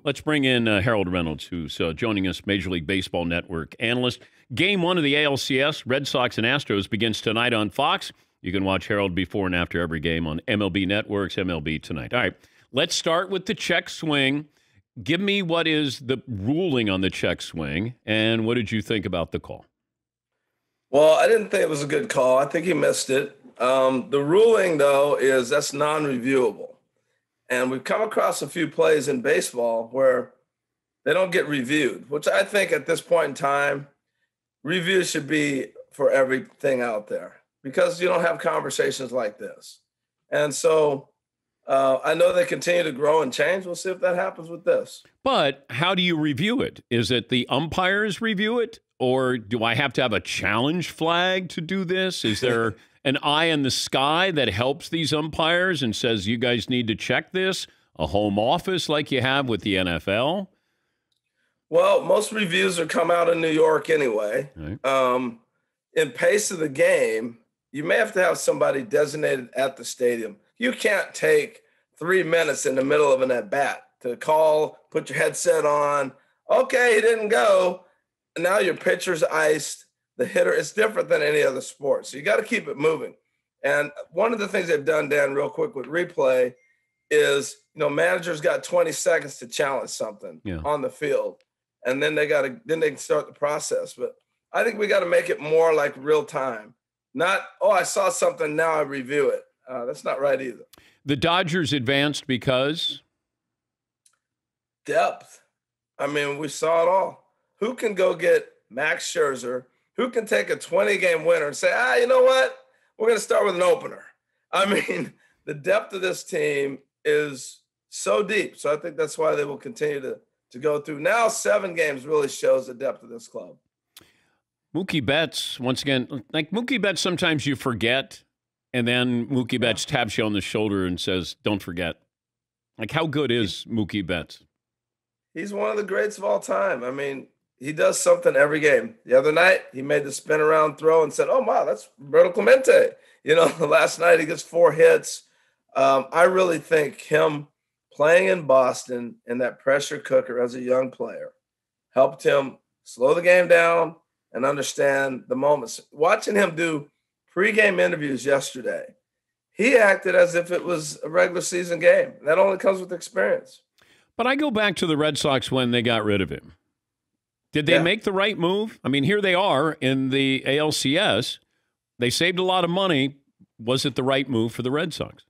Let's bring in Harold Reynolds, who's joining us, Major League Baseball Network analyst. Game 1 of the ALCS, Red Sox and Astros, begins tonight on Fox. You can watch Harold before and after every game on MLB Network's MLB Tonight. All right, let's start with the check swing. Give me what is the ruling on the check swing, and what did you think about the call? Well, I didn't think it was a good call. I think he missed it. The ruling, though, is that's non-reviewable. And we've come across a few plays in baseball where they don't get reviewed, which I think at this point in time, reviews should be for everything out there because you don't have conversations like this. And so I know they continue to grow and change. We'll see if that happens with this. But how do you review it? Is it the umpires review it? Or do I have to have a challenge flag to do this? Is there an eye in the sky that helps these umpires and says, you guys need to check this? A home office like you have with the NFL? Well, most reviews are come out in New York anyway. Right. In pace of the game, you may have to have somebody designated at the stadium. You can't take 3 minutes in the middle of an at-bat to call, put your headset on. Okay, he didn't go. Now your pitcher's iced, the hitter. It's different than any other sport. So you got to keep it moving. And one of the things they've done, Dan, real quick with replay is, managers got 20 seconds to challenge something on the field. And then they can start the process. But I think we got to make it more like real time. Not, I saw something, now I review it. That's not right either. The Dodgers advanced because? Depth. I mean, we saw it all. Who can go get Max Scherzer? Who can take a 20-game winner and say, you know what? We're going to start with an opener. I mean, the depth of this team is so deep. So I think that's why they will continue to go through. Now 7 games really shows the depth of this club. Mookie Betts, once again, like Mookie Betts, sometimes you forget, and then Mookie Betts taps you on the shoulder and says, don't forget. Like, how good is Mookie Betts? He's one of the greats of all time. I mean, he does something every game. The other night, he made the spin around throw and said, wow, that's Roberto Clemente. Last night he gets 4 hits. I really think him playing in Boston in that pressure cooker as a young player helped him slow the game down and understand the moments. Watching him do pregame interviews yesterday, he acted as if it was a regular season game. That only comes with experience. But I go back to the Red Sox when they got rid of him. Did they make the right move? I mean, here they are in the ALCS. They saved a lot of money. Was it the right move for the Red Sox?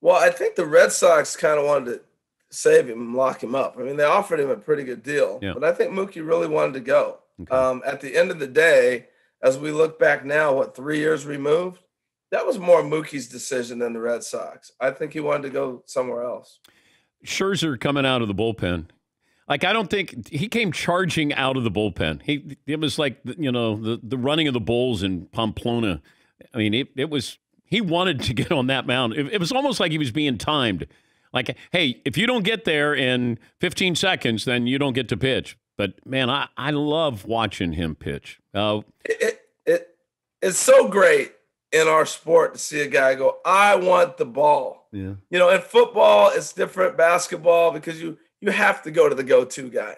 Well, I think the Red Sox kind of wanted to save him and lock him up. I mean, they offered him a pretty good deal, but I think Mookie really wanted to go. Okay. At the end of the day, as we look back now, 3 years removed, that was more Mookie's decision than the Red Sox. I think he wanted to go somewhere else. Scherzer coming out of the bullpen. Like, I don't think he came charging out of the bullpen. It was like, the running of the bulls in Pamplona. I mean, it was, he wanted to get on that mound. It was almost like he was being timed. Like, hey, if you don't get there in 15 seconds, then you don't get to pitch. But, man, I love watching him pitch. It's so great in our sport to see a guy go, I want the ball. Yeah. In football, it's different, basketball, because you have to go to the go-to guy.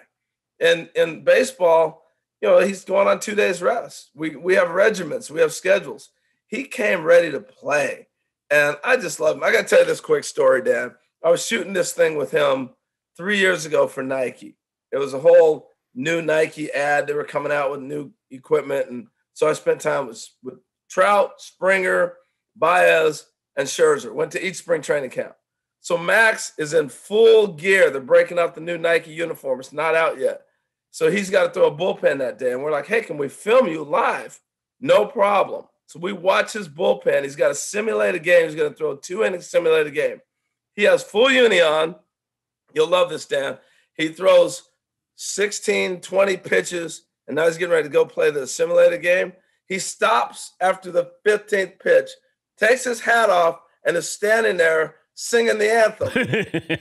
And in baseball, he's going on 2 days rest. We have regiments. We have schedules. He came ready to play. And I just love him. I got to tell you this quick story, Dan. I was shooting this thing with him 3 years ago for Nike. It was a whole new Nike ad. They were coming out with new equipment. And so I spent time with Trout, Springer, Baez, and Scherzer. Went to each spring training camp. So Max is in full gear. They're breaking out the new Nike uniform. It's not out yet. So he's got to throw a bullpen that day. And we're like, hey, can we film you live? No problem. So we watch his bullpen. He's got a simulated game. He's going to throw a 2-inning simulated game. He has full uni on. You'll love this, Dan. He throws 16, 20 pitches, and now he's getting ready to go play the simulated game. He stops after the 15th pitch, takes his hat off, and is standing there singing the anthem.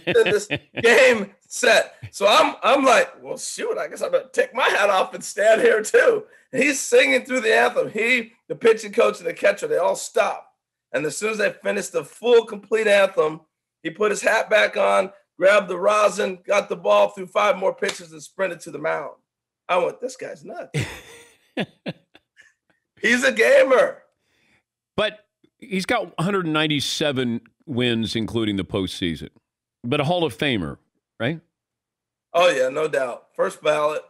This game set. So I'm like, well, shoot, I guess I better take my hat off and stand here too. And he's singing through the anthem. He, the pitching coach, and the catcher, they all stop. And as soon as they finished the full, complete anthem, he put his hat back on, grabbed the rosin, got the ball, threw 5 more pitches, and sprinted to the mound. I went, this guy's nuts. He's a gamer. But he's got 197 wins, including the postseason. But a Hall of Famer, right? Oh, yeah, no doubt. First ballot.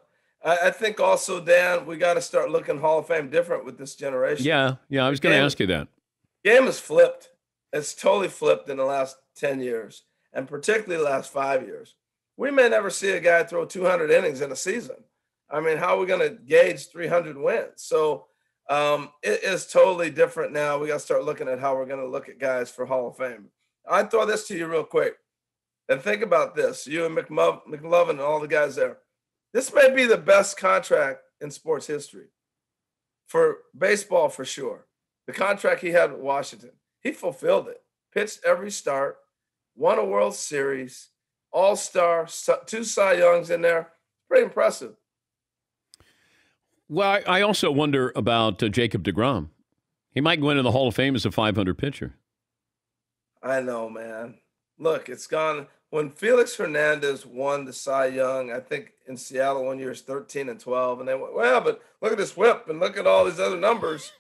I think also, Dan, we got to start looking Hall of Fame different with this generation. Yeah, I was going to ask you that. Game has flipped. It's totally flipped in the last 10 years, and particularly the last 5 years. We may never see a guy throw 200 innings in a season. I mean, how are we going to gauge 300 wins? So it is totally different now. We got to start looking at how we're going to look at guys for Hall of Fame. I'd throw this to you real quick. And think about this, you and McLovin and all the guys there. This may be the best contract in sports history for baseball for sure. The contract he had with Washington, he fulfilled it. Pitched every start, won a World Series, All-Star, 2 Cy Youngs in there. Pretty impressive. Well, I also wonder about Jacob deGrom. He might go into the Hall of Fame as a 500 pitcher. I know, man. Look, it's gone. When Felix Hernandez won the Cy Young, I think in Seattle one year is 13 and 12, and they went, well, but look at this whip and look at all these other numbers.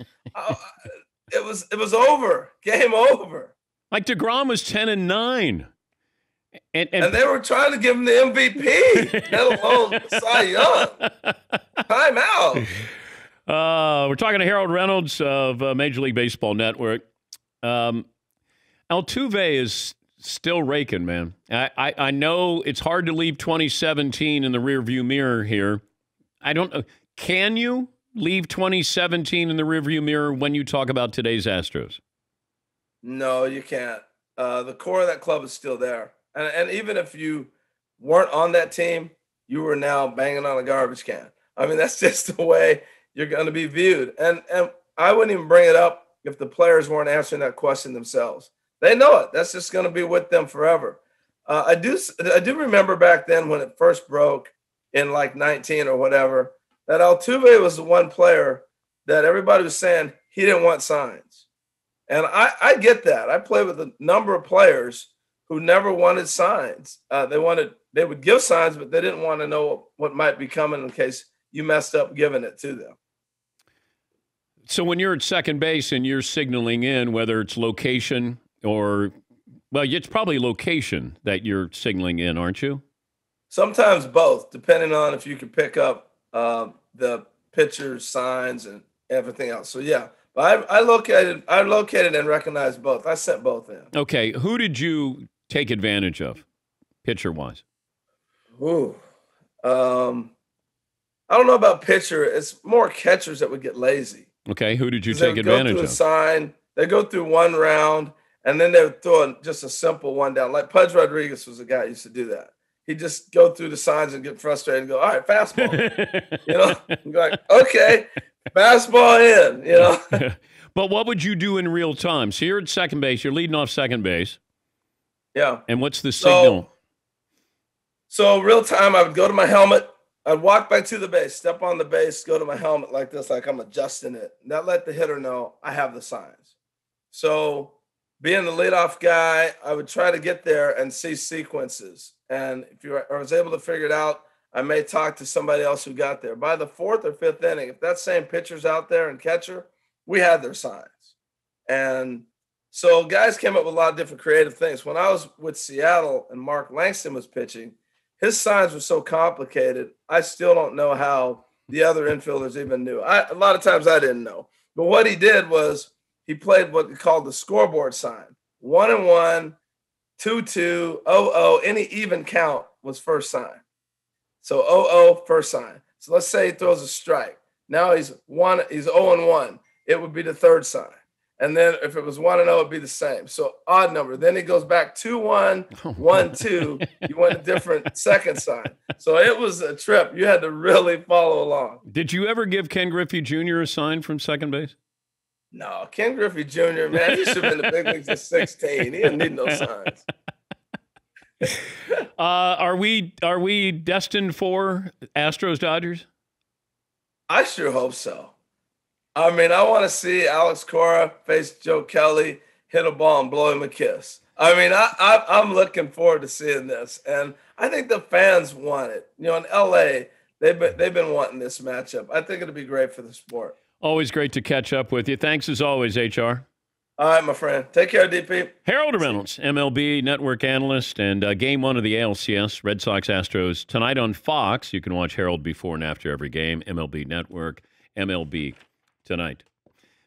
It was over. Game over. Like DeGrom was 10 and 9. And they were trying to give him the MVP, let alone Cy Young. Time out. We're talking to Harold Reynolds of Major League Baseball Network. Altuve is still raking, man. I know it's hard to leave 2017 in the rearview mirror here. I don't know. Can you leave 2017 in the rearview mirror when you talk about today's Astros? No, you can't. The core of that club is still there. And even if you weren't on that team, you were now banging on a garbage can. I mean, that's just the way you're going to be viewed. And I wouldn't even bring it up if the players weren't answering that question themselves. They know it. That's just going to be with them forever. I do remember back then when it first broke in like 19 or whatever, that Altuve was the one player that everybody was saying he didn't want signs. And I get that. I played with a number of players who never wanted signs. They would give signs, but they didn't want to know what might be coming in case you messed up giving it to them. So when you're at second base and you're signaling in, whether it's location or, well, it's probably location that you're signaling in, aren't you? Sometimes both, depending on if you can pick up the pitcher's signs and everything else. So, yeah. But I located and recognized both. I sent both in. Okay. Who did you take advantage of, pitcher-wise? Ooh. I don't know about pitcher. It's more catchers that would get lazy. Okay. Who did you take advantage of? They go through one round, and then they would throw just a simple one down. Like Pudge Rodriguez was a guy who used to do that. He'd just go through the signs and get frustrated and go, all right, fastball. You're like, okay, fastball in, But what would you do in real time? So you're at second base. You're leading off second base. Yeah. And what's the signal? So real time, I would go to my helmet. I'd walk back to the base, step on the base, go to my helmet like this, like I'm adjusting it. And that let the hitter know I have the signs. So being the leadoff guy, I would try to get there and see sequences. And if I was able to figure it out, I may talk to somebody else who got there. By the 4th or 5th inning, if that same pitcher's out there and catcher, we had their signs. And so guys came up with a lot of different creative things. When I was with Seattle and Mark Langston was pitching, his signs were so complicated, I still don't know how the other infielders even knew. A lot of times I didn't know. But what he did was he played what he called the scoreboard sign. 1-1, 2-2, 0-0, any even count was first sign. So 0-0, first sign. So let's say he throws a strike. Now he's 0-1. It would be the third sign. And then if it was 1-0, it'd be the same. So odd number. Then he goes back 2-1, 1-2. You went a different second sign. So it was a trip. You had to really follow along. Did you ever give Ken Griffey Jr. a sign from second base? No, Ken Griffey Jr., man, he should have been in the big leagues at 16. He didn't need no signs. Are we destined for Astros-Dodgers? I sure hope so. I mean, I want to see Alex Cora face Joe Kelly. hit a ball and blow him a kiss. I mean, I'm looking forward to seeing this, and I think the fans want it. You know, in LA, they've been wanting this matchup. I think it'll be great for the sport. Always great to catch up with you. Thanks as always, HR. All right, my friend. Take care, DP. Harold Reynolds, MLB network analyst, and game one of the ALCS, Red Sox Astros, tonight on Fox. You can watch Harold before and after every game, MLB network, MLB tonight.